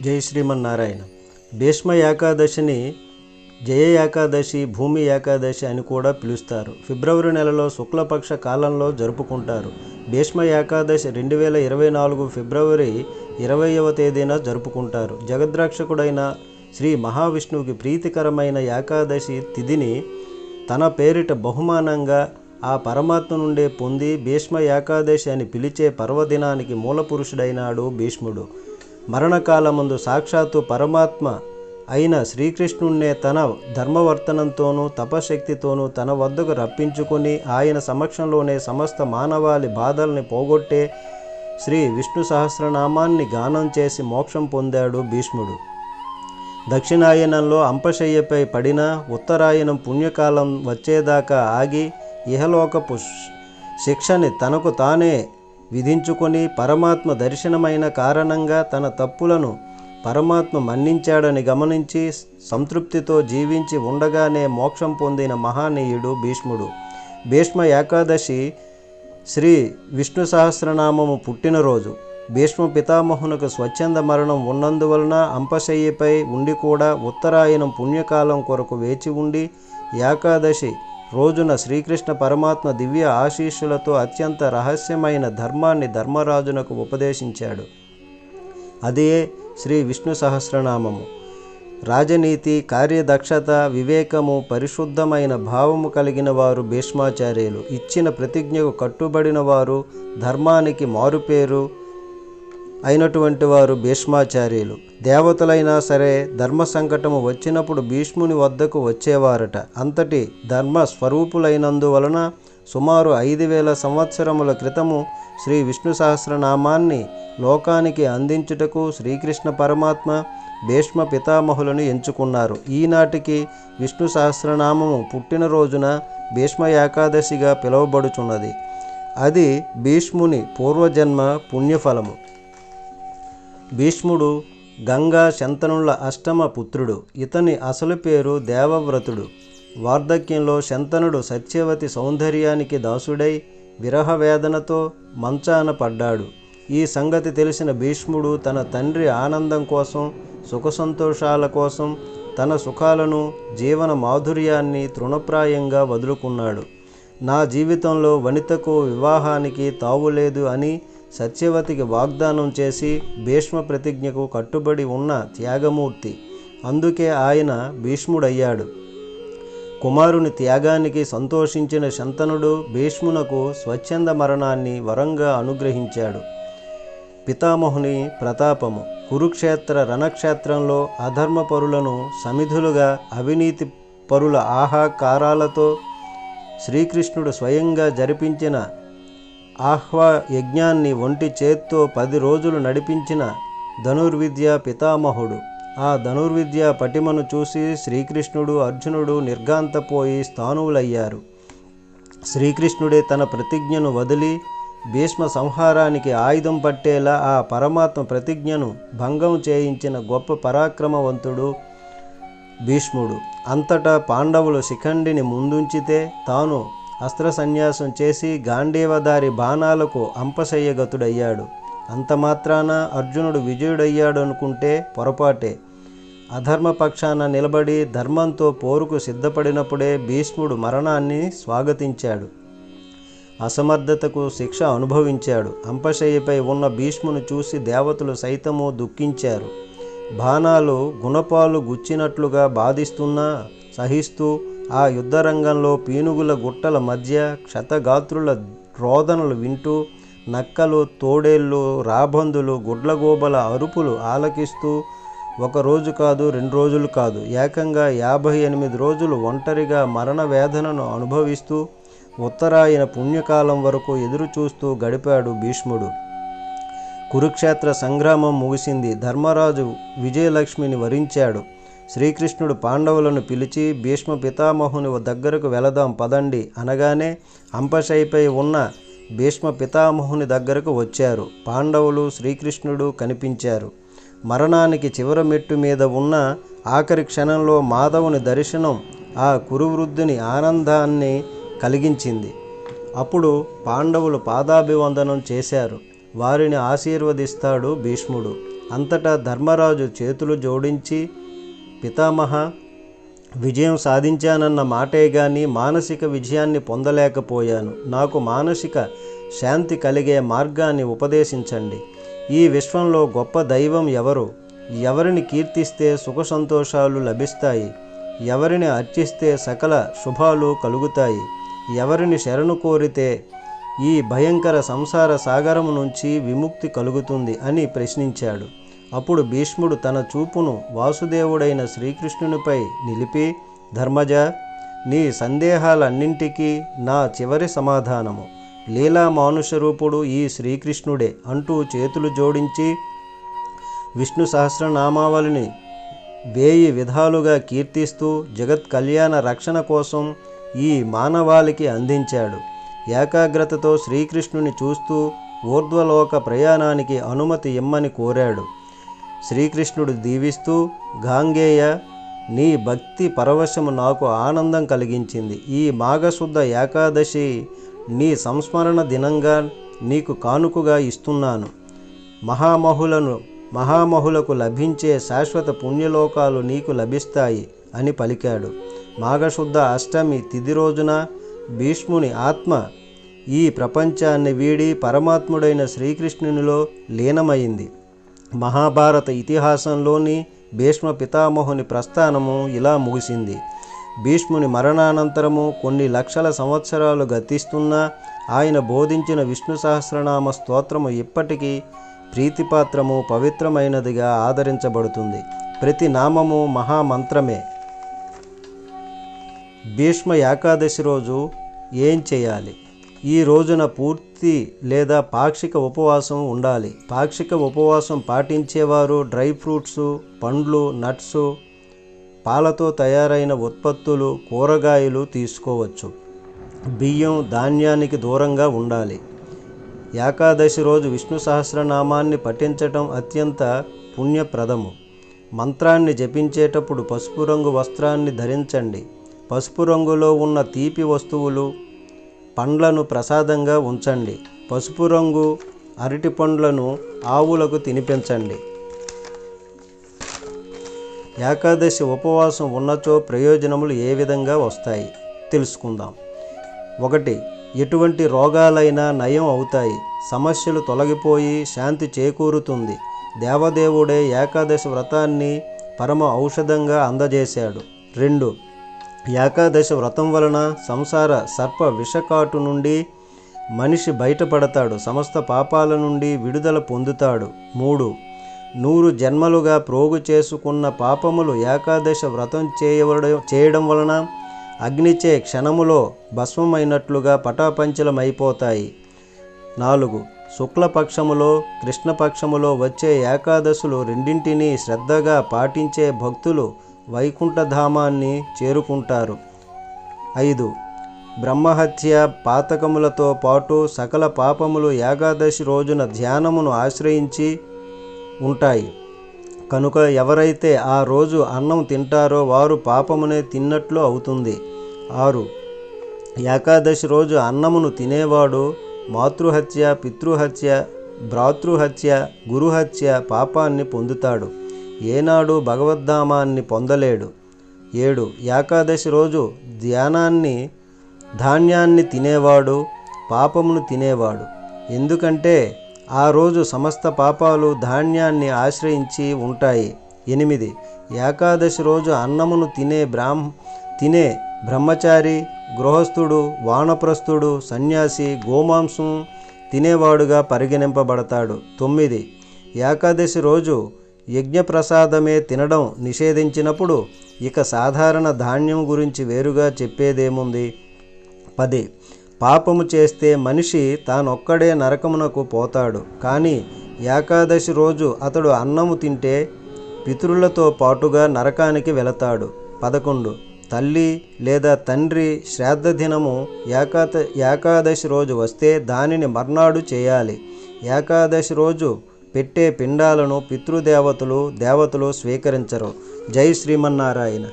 జై శ్రీమన్నారాయణ. భీష్మ ఏకాదశిని జయ ఏకాదశి, భూమి ఏకాదశి అని కూడా పిలుస్తారు. ఫిబ్రవరి నెలలో శుక్లపక్ష కాలంలో జరుపుకుంటారు. భీష్మ ఏకాదశి 2024 ఫిబ్రవరి 20వ తేదీన జరుపుకుంటారు. జగద్రక్షకుడైన శ్రీ మహావిష్ణువుకి ప్రీతికరమైన ఏకాదశి తిథిని తన పేరిట బహుమానంగా ఆ పరమాత్మ నుండే పొంది భీష్మ ఏకాదశి అని పిలిచే పర్వదినానికి మూలపురుషుడైనాడు భీష్ముడు. మరణకాలమందు సాక్షాత్తు పరమాత్మ అయిన శ్రీకృష్ణుణ్ణే తన ధర్మవర్తనంతోనూ తపశక్తితోనూ తన వద్దకు రప్పించుకొని ఆయన సమక్షంలోనే సమస్త మానవాళి బాధల్ని పోగొట్టే శ్రీ విష్ణు సహస్రనామాన్ని గానం చేసి మోక్షం పొందాడు భీష్ముడు. దక్షిణాయనంలో అంపశయ్యపై పడిన ఉత్తరాయణం పుణ్యకాలం వచ్చేదాకా ఆగి ఇహలోకపు శిక్షని తనకు తానే విధించుకొని పరమాత్మ దర్శనమైన కారణంగా తన తప్పులను పరమాత్మ మన్నించాడని గమనించి సంతృప్తితో జీవించి ఉండగానే మోక్షం పొందిన మహానీయుడు భీష్ముడు. భీష్మ ఏకాదశి శ్రీ విష్ణు సహస్రనామము పుట్టినరోజు. భీష్మ పితామహునకు స్వచ్ఛంద మరణం ఉన్నందువలన అంపశయ్యపై ఉండి కూడా ఉత్తరాయణం పుణ్యకాలం కొరకు వేచి ఉండి ఏకాదశి రోజున శ్రీకృష్ణ పరమాత్మ దివ్య ఆశీస్సులతో అత్యంత రహస్యమైన ధర్మాన్ని ధర్మరాజునకు ఉపదేశించాడు. అదే శ్రీ విష్ణు సహస్రనామము. రాజనీతి, కార్యదక్షత, వివేకము, పరిశుద్ధమైన భావము కలిగిన వారు భీష్మాచార్యులు. ఇచ్చిన ప్రతిజ్ఞకు కట్టుబడిన వారు, ధర్మానికి మారుపేరు అయినటువంటి వారు భీష్మాచార్యులు. దేవతలైనా సరే ధర్మ సంకటము వచ్చినప్పుడు భీష్ముని వద్దకు వచ్చేవారట. అంతటి ధర్మ స్వరూపులైనందువలన సుమారు 5000 సంవత్సరముల క్రితము శ్రీ విష్ణు సహస్రనామాన్ని లోకానికి అందించుటకు శ్రీకృష్ణ పరమాత్మ భీష్మ పితామహులను ఎంచుకున్నారు. ఈనాటికి విష్ణు సహస్రనామము పుట్టినరోజున భీష్మ ఏకాదశిగా పిలువబడుచున్నది. అది భీష్ముని పూర్వజన్మ పుణ్యఫలము. భీష్ముడు గంగా శంతనుల అష్టమ పుత్రుడు. ఇతని అసలు పేరు దేవవ్రతుడు. వార్ధక్యంలో శంతనుడు సత్యవతి సౌందర్యానికి దాసుడై విరహ వేదనతో మంచాన పడ్డాడు. ఈ సంగతి తెలిసిన భీష్ముడు తన తండ్రి ఆనందం కోసం, సుఖ సంతోషాల కోసం తన సుఖాలను, జీవన మాధుర్యాన్ని తృణప్రాయంగా వదులుకున్నాడు. నా జీవితంలో వనితకు వివాహానికి తావులేదు అని సత్యవతికి వాగ్దానం చేసి భీష్మ ప్రతిజ్ఞకు కట్టుబడి ఉన్న త్యాగమూర్తి. అందుకే ఆయన భీష్ముడయ్యాడు. కుమారుని త్యాగానికి సంతోషించిన శంతనుడు భీష్మునకు స్వచ్ఛంద మరణాన్ని వరంగా అనుగ్రహించాడు. పితామహుని ప్రతాపము. కురుక్షేత్ర రణక్షేత్రంలో అధర్మపరులను సమిధులుగా, అవినీతి పరుల ఆహాకారాలతో శ్రీకృష్ణుడు స్వయంగా జరిపించిన యజ్ఞాన్ని ఒంటి చేత్తో 10 రోజులు నడిపించిన ధనుర్విద్య పితామహుడు. ఆ ధనుర్విద్య పటిమను చూసి శ్రీకృష్ణుడు, అర్జునుడు నిర్ఘాంతపోయి స్థానువులయ్యారు. శ్రీకృష్ణుడే తన ప్రతిజ్ఞను వదిలి భీష్మ సంహారానికి ఆయుధం పట్టేలా ఆ పరమాత్మ ప్రతిజ్ఞను భంగం చేయించిన గొప్ప పరాక్రమవంతుడు భీష్ముడు. అంతటా పాండవులు శిఖండిని ముందుంచితే తాను అస్త్ర సన్యాసం చేసి గాంధీవధారి బాణాలకు అంపశయ్యగతుడయ్యాడు. అంత మాత్రాన అర్జునుడు విజయుడయ్యాడు అనుకుంటే పొరపాటే. అధర్మపక్షాన నిలబడి ధర్మంతో పోరుకు సిద్ధపడినప్పుడే భీష్ముడు మరణాన్ని స్వాగతించాడు. అసమర్థతకు శిక్ష అనుభవించాడు. అంపశయ్యపై ఉన్న భీష్మును చూసి దేవతలు సైతము దుఃఖించారు. బాణాలు గుణపాలు గుచ్చినట్లుగా బాధిస్తున్నా సహిస్తూ ఆ యుద్ధరంగంలో పీనుగుల గుట్టల మధ్య క్షతగాత్రుల రోదనలు వింటూ నక్కలు, తోడేళ్ళు, రాబందులు, గుడ్లగోబల అరుపులు ఆలకిస్తూ 1 రోజు కాదు, 2 రోజులు కాదు, ఏకంగా 58 రోజులు ఒంటరిగా మరణ వేదనను అనుభవిస్తూ ఉత్తరాయణ పుణ్యకాలం వరకు ఎదురుచూస్తూ గడిపాడు భీష్ముడు. కురుక్షేత్ర సంగ్రామం ముగిసింది. ధర్మరాజు విజయలక్ష్మిని వరించాడు. శ్రీకృష్ణుడు పాండవులను పిలిచి భీష్మ పితామహుని దగ్గరకు వెళదాం పదండి అనగానే అంపశయ్యపై ఉన్న భీష్మ పితామహుని దగ్గరకు వచ్చారు. పాండవులు, శ్రీకృష్ణుడు కనిపించారు. మరణానికి చివరి మెట్టు మీద ఉన్న ఆఖరి క్షణంలో మాధవుని దర్శనం ఆ కురువృద్ధుని ఆనందాన్ని కలిగించింది. అప్పుడు పాండవులు పాదాభివందనం చేశారు. వారిని ఆశీర్వదిస్తాడు భీష్ముడు. అంతటా ధర్మరాజు చేతులు జోడించి, పితామహ, విజయం సాధించానన్న మాటే గాని మానసిక విజయాన్ని పొందలేకపోయాను. నాకు మానసిక శాంతి కలిగే మార్గాన్ని ఉపదేశించండి. ఈ విశ్వంలో గొప్ప దైవం ఎవరు? ఎవరిని కీర్తిస్తే సుఖ సంతోషాలు లభిస్తాయి? ఎవరిని అర్చిస్తే సకల శుభాలు కలుగుతాయి? ఎవరిని శరణు కోరితే ఈ భయంకర సంసార సాగరము నుంచి విముక్తి కలుగుతుంది అని ప్రశ్నించాడు. అప్పుడు భీష్ముడు తన చూపును వాసుదేవుడైన శ్రీకృష్ణునిపై నిలిపి, ధర్మజ, నీ సందేహాలన్నింటికీ నా చివరి సమాధానము లీలా మానుష రూపుడు ఈ శ్రీకృష్ణుడే అంటూ చేతులు జోడించి విష్ణు సహస్రనామావళిని 1000 విధాలుగా కీర్తిస్తూ జగత్ కళ్యాణ రక్షణ కోసం ఈ మానవాళికి అందించాడు. ఏకాగ్రతతో శ్రీకృష్ణుని చూస్తూ ఊర్ధ్వలోక ప్రయాణానికి అనుమతి ఇమ్మని కోరాడు. శ్రీకృష్ణుడు దీవిస్తూ, గాంగేయ, నీ భక్తి పరవశము నాకు ఆనందం కలిగించింది. ఈ మాఘశుద్ధ ఏకాదశి నీ సంస్మరణ దినంగా నీకు కానుకగా ఇస్తున్నాను. మహామహులకు లభించే శాశ్వత పుణ్యలోకాలు నీకు లభిస్తాయి అని పలికాడు. మాఘశుద్ధ అష్టమి తిథి రోజున భీష్ముని ఆత్మ ఈ ప్రపంచాన్ని వీడి పరమాత్ముడైన శ్రీకృష్ణునిలో లీనమైంది. మహాభారత ఇతిహాసంలోని భీష్మ పితామహుని ప్రస్థానము ఇలా ముగిసింది. భీష్ముని మరణానంతరము కొన్ని లక్షల సంవత్సరాలు గతిస్తున్నా ఆయన బోధించిన విష్ణు సహస్రనామ స్తోత్రము ఇప్పటికీ ప్రీతిపాత్రము, పవిత్రమైనదిగా ఆదరించబడుతుంది. ప్రతి నామము మహామంత్రమే. భీష్మ ఏకాదశి రోజు ఏం చేయాలి? ఈ రోజున పూర్తి లేదా పాక్షిక ఉపవాసం ఉండాలి. పాక్షిక ఉపవాసం పాటించేవారు డ్రై ఫ్రూట్స్, పండ్లు, నట్స్, పాలతో తయారైన ఉత్పత్తులు, కూరగాయలు తీసుకోవచ్చు. బియ్యం, ధాన్యానికి దూరంగా ఉండాలి. ఏకాదశి రోజు విష్ణు సహస్రనామాన్ని పఠించటం అత్యంత పుణ్యప్రదము. మంత్రాన్ని జపించేటప్పుడు పసుపు రంగు వస్త్రాన్ని ధరించండి. పసుపు రంగులో ఉన్న తీపి వస్తువులు, పండ్లను ప్రసాదంగా ఉంచండి. పసుపు రంగు అరటి పండ్లను ఆవులకు తినిపించండి. ఏకాదశి ఉపవాసం ఉన్నచో ప్రయోజనములు ఏ విధంగా వస్తాయి తెలుసుకుందాం. 1. ఎటువంటి రోగాలైనా నయం అవుతాయి. సమస్యలు తొలగిపోయి శాంతి చేకూరుతుంది. దేవదేవుడే ఏకాదశి వ్రతాన్ని పరమ ఔషధంగా అందజేశాడు. 2. ఏకాదశి వ్రతం వలన సంసార సర్ప విషకాటు నుండి మనిషి బయటపడతాడు. సమస్త పాపాల నుండి విడుదల పొందుతాడు. 3. 100 జన్మలుగా ప్రోగు చేసుకున్న పాపములు ఏకాదశి వ్రతం చేయడం వలన అగ్నిచే క్షణములో భస్మమైనట్లుగా పటాపంచలమైపోతాయి. 4. శుక్లపక్షములో, కృష్ణపక్షములో వచ్చే ఏకాదశులు రెండింటినీ శ్రద్ధగా పాటించే భక్తులు వైకుంఠధామాన్ని చేరుకుంటారు. 5. బ్రహ్మహత్య, పాతకములతో పాటు సకల పాపములు ఏకాదశి రోజున ధ్యానమును ఆశ్రయించి ఉంటాయి. కనుక ఎవరైతే ఆ రోజు అన్నం తింటారో వారు పాపమునే తిన్నట్లు అవుతుంది. 6. ఏకాదశి రోజు అన్నమును తినేవాడు మాతృహత్య, పితృహత్య, భ్రాతృహత్య, గురుహత్య పాపాన్ని పొందుతాడు. ఏనాడు భగవద్ధామాన్ని పొందలేడు. 7. ఏకాదశి రోజు ధాన్యాన్ని తినేవాడు పాపమును తినేవాడు. ఎందుకంటే ఆ రోజు సమస్త పాపాలు ధాన్యాన్ని ఆశ్రయించి ఉంటాయి. 8. ఏకాదశి రోజు అన్నమును తినే బ్రహ్మచారి, గృహస్థుడు, వానప్రస్థుడు, సన్యాసి గోమాంసం తినేవాడుగా పరిగణింపబడతాడు. 9. ఏకాదశి రోజు యజ్ఞప్రసాదమే తినడం నిషేధించినప్పుడు ఇక సాధారణ ధాన్యం గురించి వేరుగా చెప్పేదేముంది? 10. పాపము చేస్తే మనిషి తానొక్కడే నరకమునకు పోతాడు. కానీ ఏకాదశి రోజు అతడు అన్నము తింటే పితరులతో పాటుగా నరకానికి వెళతాడు. 11. తల్లి లేదా తండ్రి శ్రాద్ధ దినము ఏకాదశి రోజు వస్తే దానిని మర్నాడు చేయాలి. ఏకాదశి రోజు పెట్టే పిండాలను పితృదేవతలు స్వీకరించరు. జై శ్రీమన్నారాయణ.